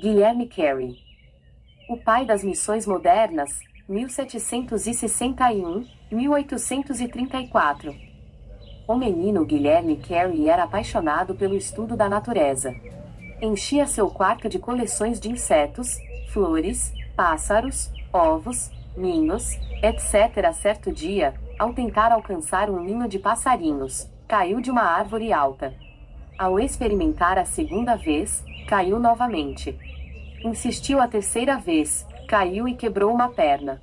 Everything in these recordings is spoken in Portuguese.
Guilherme Carey. O pai das missões modernas, 1761-1834. O menino Guilherme Carey era apaixonado pelo estudo da natureza. Enchia seu quarto de coleções de insetos, flores, pássaros, ovos, ninhos, etc. Certo dia, ao tentar alcançar um ninho de passarinhos, caiu de uma árvore alta. Ao experimentar a segunda vez, caiu novamente. Insistiu a terceira vez, caiu e quebrou uma perna.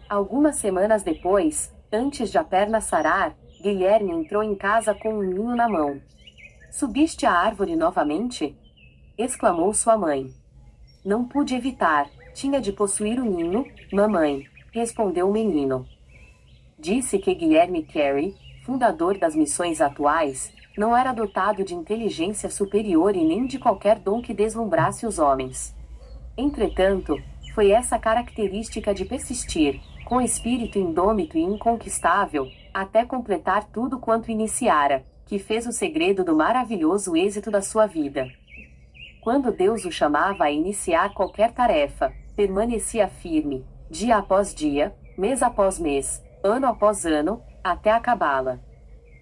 Algumas semanas depois, antes de a perna sarar, Guilherme entrou em casa com um ninho na mão. "Subiste a árvore novamente?" exclamou sua mãe. "Não pude evitar, tinha de possuir o ninho, mamãe", respondeu o menino. Disse que Guilherme Carey, fundador das missões atuais, não era dotado de inteligência superior e nem de qualquer dom que deslumbrasse os homens. Entretanto, foi essa característica de persistir, com espírito indômito e inconquistável, até completar tudo quanto iniciara, que fez o segredo do maravilhoso êxito da sua vida. Quando Deus o chamava a iniciar qualquer tarefa, permanecia firme, dia após dia, mês após mês, ano após ano, até acabá-la.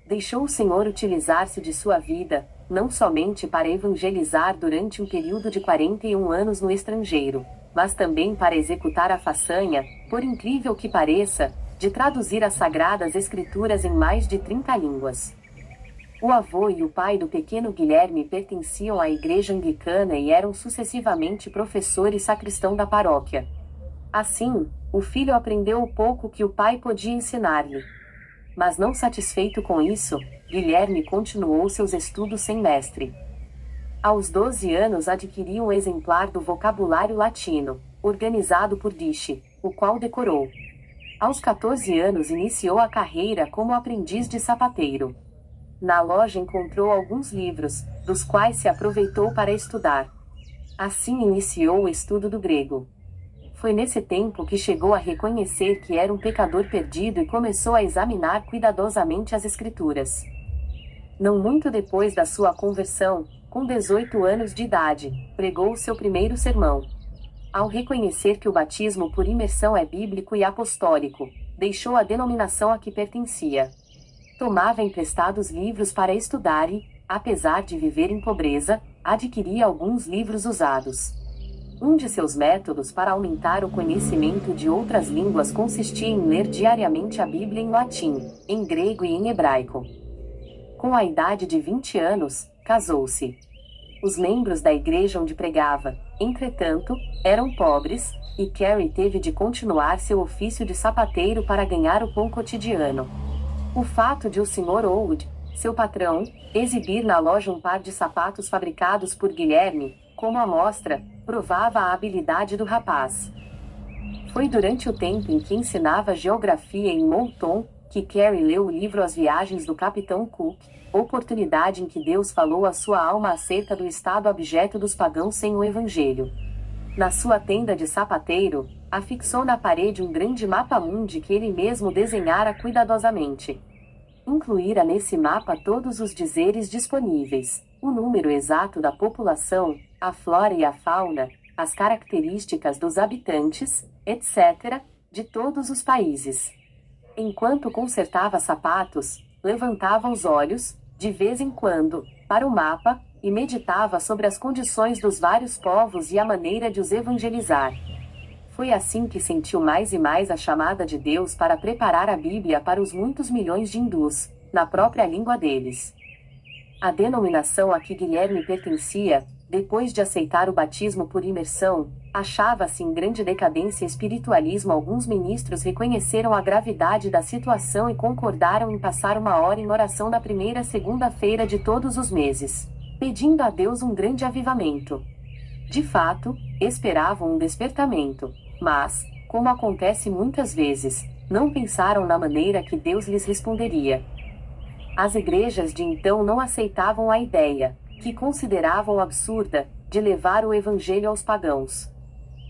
Deixou o Senhor utilizar-se de sua vida, não somente para evangelizar durante um período de 41 anos no estrangeiro, mas também para executar a façanha, por incrível que pareça, de traduzir as Sagradas Escrituras em mais de 30 línguas. O avô e o pai do pequeno Guilherme pertenciam à igreja anglicana e eram sucessivamente professor e sacristão da paróquia. Assim, o filho aprendeu o pouco que o pai podia ensinar-lhe. Mas não satisfeito com isso, Guilherme continuou seus estudos sem mestre. Aos 12 anos adquiriu um exemplar do vocabulário latino, organizado por Disch, o qual decorou. Aos 14 anos iniciou a carreira como aprendiz de sapateiro. Na loja encontrou alguns livros, dos quais se aproveitou para estudar. Assim iniciou o estudo do grego. Foi nesse tempo que chegou a reconhecer que era um pecador perdido e começou a examinar cuidadosamente as Escrituras. Não muito depois da sua conversão, com 18 anos de idade, pregou seu primeiro sermão. Ao reconhecer que o batismo por imersão é bíblico e apostólico, deixou a denominação a que pertencia. Tomava emprestados livros para estudar e, apesar de viver em pobreza, adquiria alguns livros usados. Um de seus métodos para aumentar o conhecimento de outras línguas consistia em ler diariamente a Bíblia em latim, em grego e em hebraico. Com a idade de 20 anos, casou-se. Os membros da igreja onde pregava, entretanto, eram pobres, e Carey teve de continuar seu ofício de sapateiro para ganhar o pão cotidiano. O fato de o Sr. Old, seu patrão, exibir na loja um par de sapatos fabricados por Guilherme, como amostra, provava a habilidade do rapaz. Foi durante o tempo em que ensinava geografia em Moulton, que Carey leu o livro As Viagens do Capitão Cook, oportunidade em que Deus falou à sua alma acerca do estado abjeto dos pagãos sem o Evangelho. Na sua tenda de sapateiro, afixou na parede um grande mapa-mundi que ele mesmo desenhara cuidadosamente. Incluíra nesse mapa todos os dizeres disponíveis, o número exato da população, a flora e a fauna, as características dos habitantes, etc., de todos os países. Enquanto consertava sapatos, levantava os olhos, de vez em quando, para o mapa, e meditava sobre as condições dos vários povos e a maneira de os evangelizar. Foi assim que sentiu mais e mais a chamada de Deus para preparar a Bíblia para os muitos milhões de hindus, na própria língua deles. A denominação a que Guilherme pertencia, depois de aceitar o batismo por imersão, achava-se em grande decadência e espiritualismo. Alguns ministros reconheceram a gravidade da situação e concordaram em passar uma hora em oração na primeira segunda-feira de todos os meses, pedindo a Deus um grande avivamento. De fato, esperavam um despertamento, mas, como acontece muitas vezes, não pensaram na maneira que Deus lhes responderia. As igrejas de então não aceitavam a ideia, que consideravam absurda, de levar o evangelho aos pagãos.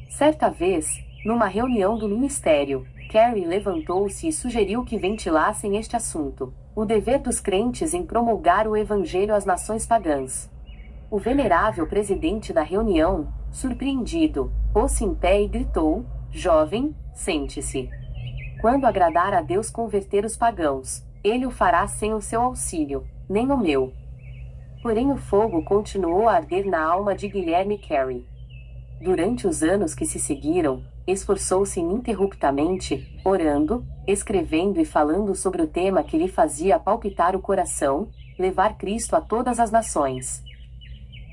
Certa vez, numa reunião do ministério, Carey levantou-se e sugeriu que ventilassem este assunto: o dever dos crentes em promulgar o evangelho às nações pagãs. O venerável presidente da reunião, surpreendido, pôs-se em pé e gritou: Jovem, sente-se. Quando agradar a Deus converter os pagãos, ele o fará sem o seu auxílio, nem o meu. Porém o fogo continuou a arder na alma de Guilherme Carey. Durante os anos que se seguiram, esforçou-se ininterruptamente, orando, escrevendo e falando sobre o tema que lhe fazia palpitar o coração: levar Cristo a todas as nações.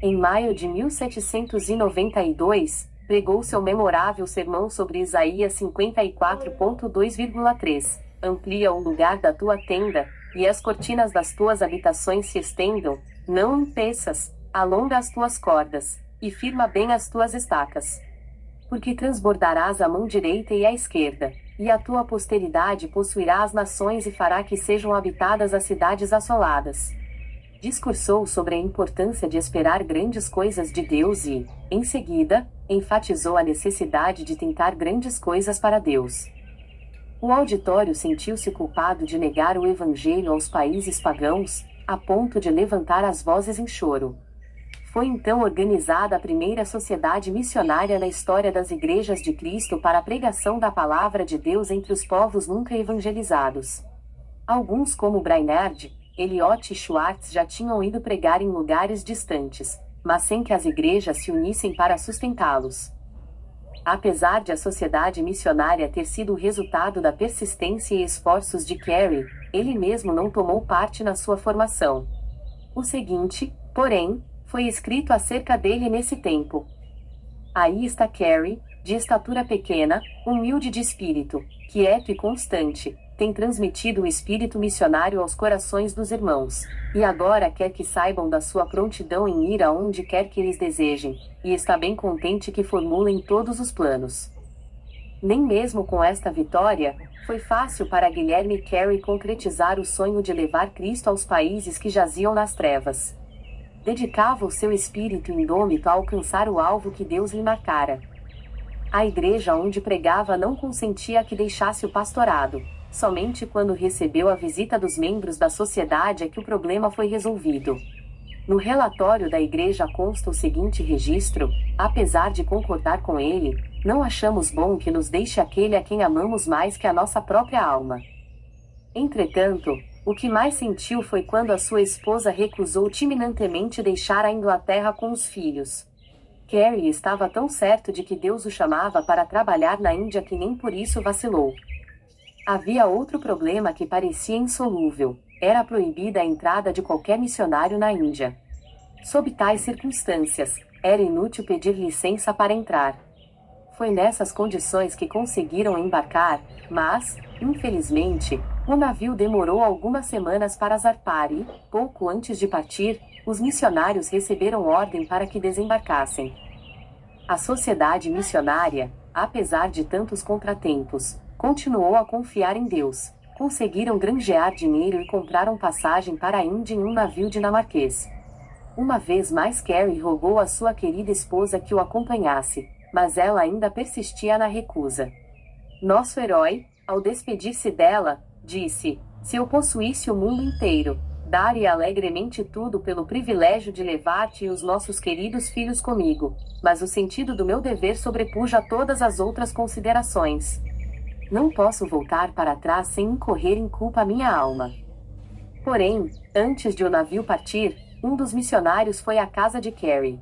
Em maio de 1792, pregou seu memorável sermão sobre Isaías 54.2,3: Amplia o lugar da tua tenda, e as cortinas das tuas habitações se estendam, não impeças, alonga as tuas cordas, e firma bem as tuas estacas. Porque transbordarás a mão direita e a esquerda, e a tua posteridade possuirá as nações e fará que sejam habitadas as cidades assoladas. Discursou sobre a importância de esperar grandes coisas de Deus e, em seguida, enfatizou a necessidade de tentar grandes coisas para Deus. O auditório sentiu-se culpado de negar o evangelho aos países pagãos, a ponto de levantar as vozes em choro. Foi então organizada a primeira sociedade missionária na história das Igrejas de Cristo para a pregação da palavra de Deus entre os povos nunca evangelizados. Alguns, como Brainerd, Eliot e Schwartz, já tinham ido pregar em lugares distantes, mas sem que as igrejas se unissem para sustentá-los. Apesar de a sociedade missionária ter sido o resultado da persistência e esforços de Carey, ele mesmo não tomou parte na sua formação. O seguinte, porém, foi escrito acerca dele nesse tempo. Aí está Carey, de estatura pequena, humilde de espírito, quieto e constante, tem transmitido o espírito missionário aos corações dos irmãos, e agora quer que saibam da sua prontidão em ir aonde quer que eles desejem, e está bem contente que formulem todos os planos. Nem mesmo com esta vitória, foi fácil para Guilherme Carey concretizar o sonho de levar Cristo aos países que jaziam nas trevas. Dedicava o seu espírito indômito a alcançar o alvo que Deus lhe marcara. A igreja onde pregava não consentia que deixasse o pastorado. Somente quando recebeu a visita dos membros da sociedade é que o problema foi resolvido. No relatório da igreja consta o seguinte registro: apesar de concordar com ele, não achamos bom que nos deixe aquele a quem amamos mais que a nossa própria alma. Entretanto, o que mais sentiu foi quando a sua esposa recusou timinantemente deixar a Inglaterra com os filhos. Carey estava tão certo de que Deus o chamava para trabalhar na Índia que nem por isso vacilou. Havia outro problema que parecia insolúvel: era proibida a entrada de qualquer missionário na Índia. Sob tais circunstâncias, era inútil pedir licença para entrar. Foi nessas condições que conseguiram embarcar, mas, infelizmente, o navio demorou algumas semanas para zarpar e, pouco antes de partir, os missionários receberam ordem para que desembarcassem. A sociedade missionária, apesar de tantos contratempos, continuou a confiar em Deus. Conseguiram granjear dinheiro e compraram passagem para a Índia em um navio dinamarquês. Uma vez mais Carey rogou a sua querida esposa que o acompanhasse, mas ela ainda persistia na recusa. Nosso herói, ao despedir-se dela, disse: se eu possuísse o mundo inteiro, daria alegremente tudo pelo privilégio de levar-te e os nossos queridos filhos comigo, mas o sentido do meu dever sobrepuja todas as outras considerações. Não posso voltar para trás sem incorrer em culpa a minha alma. Porém, antes de o navio partir, um dos missionários foi à casa de Carey.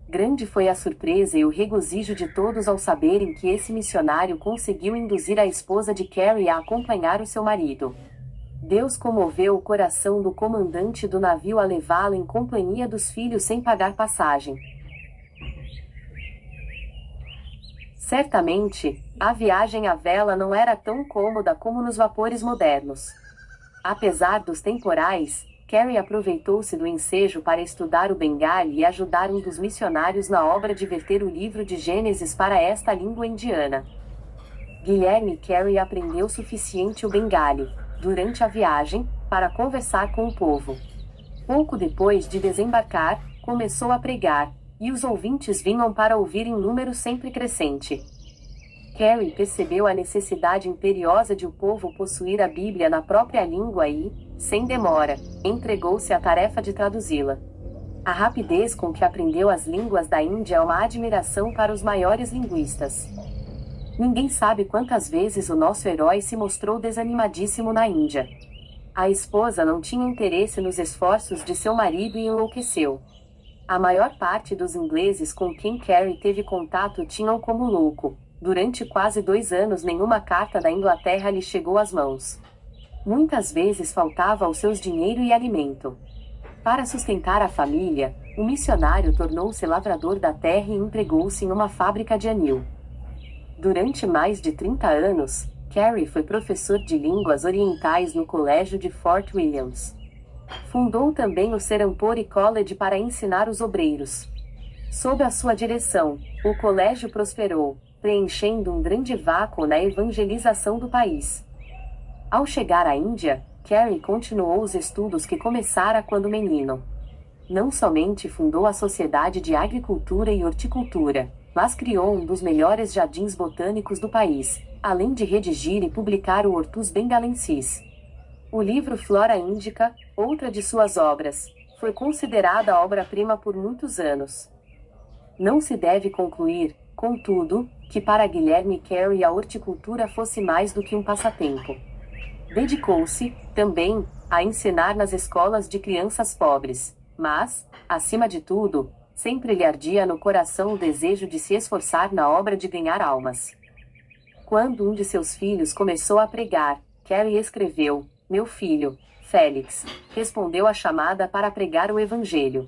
Grande foi a surpresa e o regozijo de todos ao saberem que esse missionário conseguiu induzir a esposa de Carey a acompanhar o seu marido. Deus comoveu o coração do comandante do navio a levá-lo em companhia dos filhos sem pagar passagem. Certamente, a viagem à vela não era tão cômoda como nos vapores modernos. Apesar dos temporais, Carey aproveitou-se do ensejo para estudar o Bengali e ajudar um dos missionários na obra de verter o livro de Gênesis para esta língua indiana. Guilherme Carey aprendeu suficiente o Bengali, durante a viagem, para conversar com o povo. Pouco depois de desembarcar, começou a pregar, e os ouvintes vinham para ouvir em número sempre crescente. Carey percebeu a necessidade imperiosa de o povo possuir a Bíblia na própria língua e, sem demora, entregou-se à tarefa de traduzi-la. A rapidez com que aprendeu as línguas da Índia é uma admiração para os maiores linguistas. Ninguém sabe quantas vezes o nosso herói se mostrou desanimadíssimo na Índia. A esposa não tinha interesse nos esforços de seu marido e enlouqueceu. A maior parte dos ingleses com quem Carrie teve contato tinham como louco. Durante quase 2 anos nenhuma carta da Inglaterra lhe chegou às mãos. Muitas vezes faltava aos seus dinheiro e alimento. Para sustentar a família, o missionário tornou-se lavrador da terra e empregou-se em uma fábrica de anil. Durante mais de 30 anos, Carrie foi professor de línguas orientais no colégio de Fort Williams. Fundou também o Serampore College para ensinar os obreiros. Sob a sua direção, o colégio prosperou, preenchendo um grande vácuo na evangelização do país. Ao chegar à Índia, Carrie continuou os estudos que começara quando menino. Não somente fundou a Sociedade de Agricultura e Horticultura, mas criou um dos melhores jardins botânicos do país, além de redigir e publicar o Hortus Bengalensis. O livro Flora Indica, outra de suas obras, foi considerada obra-prima por muitos anos. Não se deve concluir, contudo, que para Guilherme Carey a horticultura fosse mais do que um passatempo. Dedicou-se, também, a ensinar nas escolas de crianças pobres, mas, acima de tudo, sempre lhe ardia no coração o desejo de se esforçar na obra de ganhar almas. Quando um de seus filhos começou a pregar, Carey escreveu: "Meu filho, Félix, respondeu à chamada para pregar o Evangelho."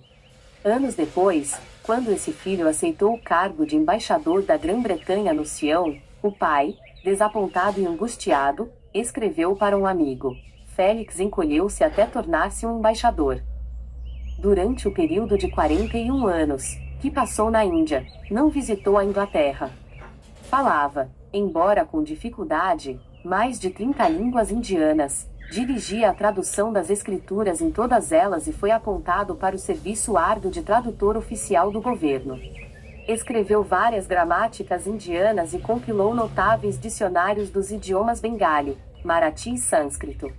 Anos depois, quando esse filho aceitou o cargo de embaixador da Grã-Bretanha no Sião, o pai, desapontado e angustiado, escreveu para um amigo: "Félix encolheu-se até tornar-se um embaixador." Durante o período de 41 anos, que passou na Índia, não visitou a Inglaterra. Falava, embora com dificuldade, mais de 30 línguas indianas, dirigia a tradução das escrituras em todas elas e foi apontado para o serviço árduo de tradutor oficial do governo. Escreveu várias gramáticas indianas e compilou notáveis dicionários dos idiomas bengali, marathi e sânscrito.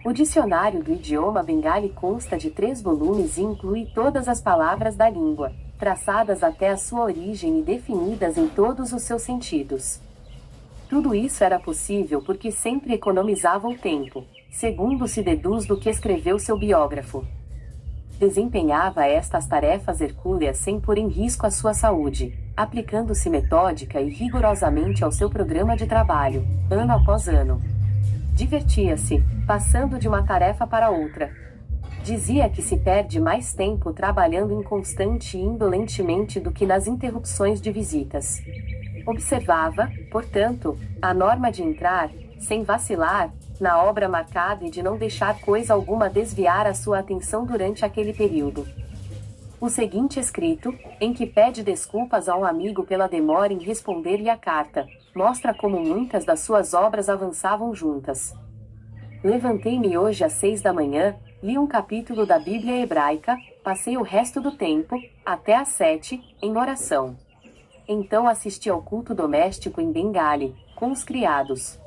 O dicionário do idioma bengali consta de 3 volumes e inclui todas as palavras da língua, traçadas até a sua origem e definidas em todos os seus sentidos. Tudo isso era possível porque sempre economizava o tempo, segundo se deduz do que escreveu seu biógrafo. Desempenhava estas tarefas hercúleas sem pôr em risco a sua saúde, aplicando-se metódica e rigorosamente ao seu programa de trabalho, ano após ano. Divertia-se, passando de uma tarefa para outra. Dizia que se perde mais tempo trabalhando inconstante e indolentemente do que nas interrupções de visitas. Observava, portanto, a norma de entrar, sem vacilar, na obra marcada e de não deixar coisa alguma desviar a sua atenção durante aquele período. O seguinte escrito, em que pede desculpas a um amigo pela demora em responder-lhe a carta, mostra como muitas das suas obras avançavam juntas. Levantei-me hoje às 6 da manhã, li um capítulo da Bíblia hebraica, passei o resto do tempo, até às 7, em oração. Então assisti ao culto doméstico em Bengali, com os criados.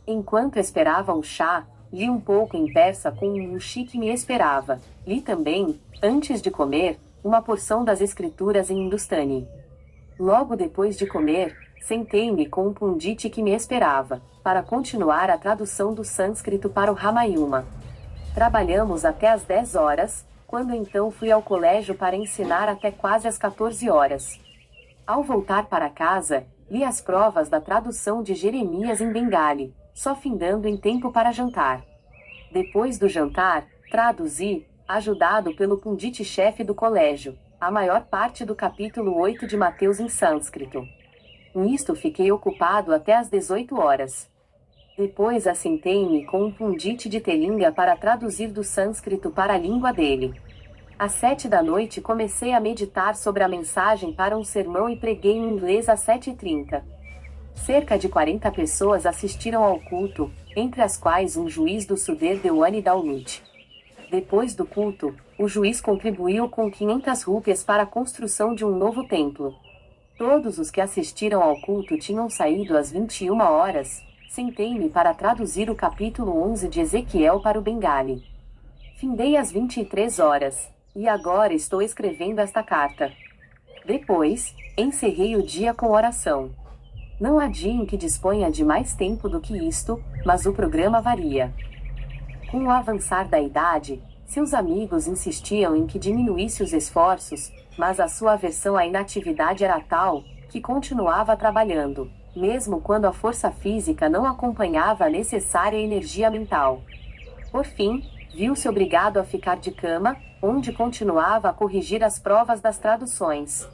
Enquanto esperava o chá, li um pouco em persa com um mushi que me esperava. Li também, antes de comer, uma porção das escrituras em hindustani. Logo depois de comer, sentei-me com um pundit que me esperava, para continuar a tradução do sânscrito para o Ramayana. Trabalhamos até às 10 horas, quando então fui ao colégio para ensinar até quase às 14 horas. Ao voltar para casa, li as provas da tradução de Jeremias em Bengali, só findando em tempo para jantar. Depois do jantar, traduzi, ajudado pelo pundit-chefe do colégio, a maior parte do capítulo 8 de Mateus em sânscrito. Nisto fiquei ocupado até às 18 horas. Depois assentei-me com um pundit de Telinga para traduzir do sânscrito para a língua dele. Às 7 da noite comecei a meditar sobre a mensagem para um sermão e preguei em inglês às 7h30. Cerca de 40 pessoas assistiram ao culto, entre as quais um juiz do Suder Dewan Daulut. Depois do culto, o juiz contribuiu com 500 rúpias para a construção de um novo templo. Todos os que assistiram ao culto tinham saído às 21 horas. Sentei-me para traduzir o capítulo 11 de Ezequiel para o Bengali. Findei às 23 horas. E agora estou escrevendo esta carta. Depois, encerrei o dia com oração. Não há dia em que disponha de mais tempo do que isto, mas o programa varia. Com o avançar da idade, seus amigos insistiam em que diminuísse os esforços, mas a sua aversão à inatividade era tal, que continuava trabalhando, mesmo quando a força física não acompanhava a necessária energia mental. Por fim, viu-se obrigado a ficar de cama, onde continuava a corrigir as provas das traduções.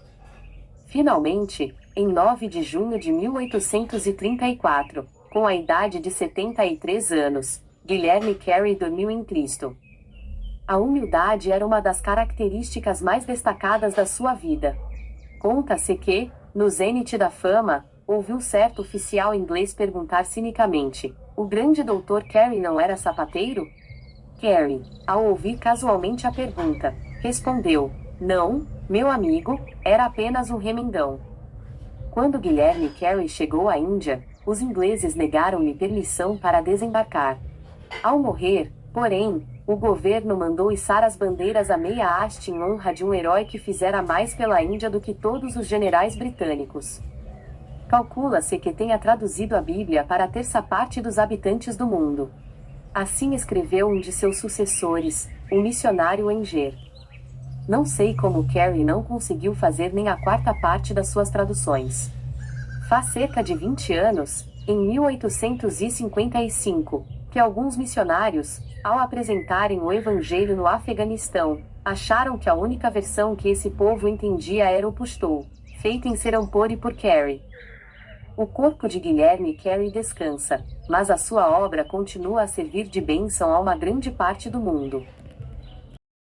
Finalmente, em 9 de junho de 1834, com a idade de 73 anos, Guilherme Carey dormiu em Cristo. A humildade era uma das características mais destacadas da sua vida. Conta-se que, no zênite da fama, ouviu certo oficial inglês perguntar cinicamente: o grande Dr. Carey não era sapateiro? Carey, ao ouvir casualmente a pergunta, respondeu: não, meu amigo, era apenas um remendão. Quando Guilherme Carey chegou à Índia, os ingleses negaram-lhe permissão para desembarcar. Ao morrer, porém, o governo mandou içar as bandeiras à meia haste em honra de um herói que fizera mais pela Índia do que todos os generais britânicos. Calcula-se que tenha traduzido a Bíblia para a terça parte dos habitantes do mundo. Assim escreveu um de seus sucessores, o missionário Enger. Não sei como Carey não conseguiu fazer nem a quarta parte das suas traduções. Faz cerca de 20 anos, em 1855, que alguns missionários, ao apresentarem o Evangelho no Afeganistão, acharam que a única versão que esse povo entendia era o Pashto, feito em Serampore por Carey. O corpo de Guilherme Carey descansa, mas a sua obra continua a servir de bênção a uma grande parte do mundo.